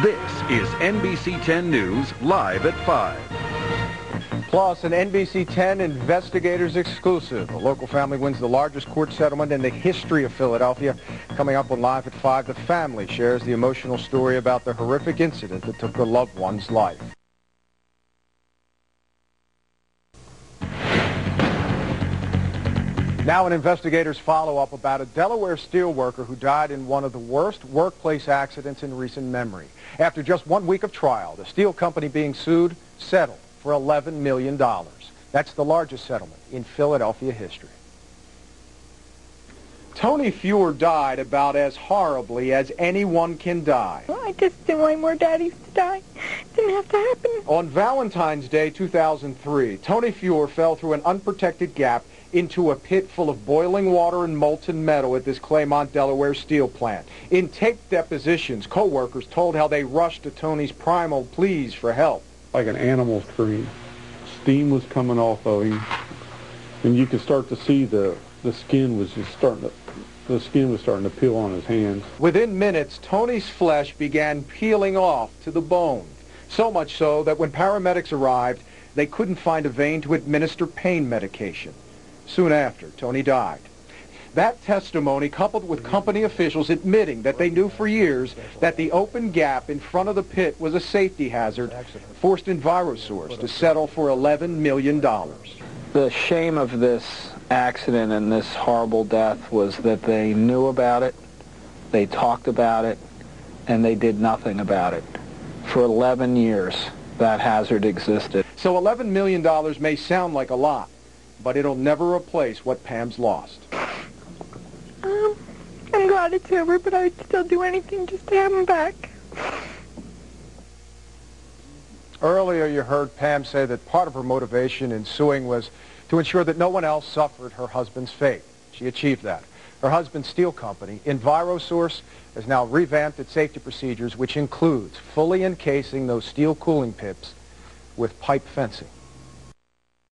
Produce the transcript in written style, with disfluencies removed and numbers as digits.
This is NBC 10 News, live at 5. Plus, an NBC 10 investigators exclusive. A local family wins the largest court settlement in the history of Philadelphia. Coming up on Live at 5, the family shares the emotional story about the horrific incident that took their loved one's life. Now an investigator's follow-up about a Delaware steelworker who died in one of the worst workplace accidents in recent memory. After just 1 week of trial, the steel company being sued settled for $11 million. That's the largest settlement in Philadelphia history. Tony Fewer died about as horribly as anyone can die. Well, I just didn't want more daddies to die. It didn't have to happen. On Valentine's Day 2003, Tony Fewer fell through an unprotected gap into a pit full of boiling water and molten metal at this Claymont, Delaware steel plant. In taped depositions, co-workers told how they rushed to Tony's primal pleas for help. Like an animal scream. Steam was coming off of him, and you could start to see the skin was just starting to peel on his hands. Within minutes, Tony's flesh began peeling off to the bone. So much so that when paramedics arrived, they couldn't find a vein to administer pain medication. Soon after, Tony died. That testimony, coupled with company officials admitting that they knew for years that the open gap in front of the pit was a safety hazard, forced EnviroSource to settle for $11 million. The shame of this accident and this horrible death was that they knew about it, they talked about it, and they did nothing about it. For 11 years, that hazard existed. So $11 million may sound like a lot, but it'll never replace what Pam's lost. I'm glad it's over, but I'd still do anything just to have him back. Earlier, you heard Pam say that part of her motivation in suing was to ensure that no one else suffered her husband's fate. She achieved that. Her husband's steel company, EnviroSource, has now revamped its safety procedures, which includes fully encasing those steel cooling pits with pipe fencing.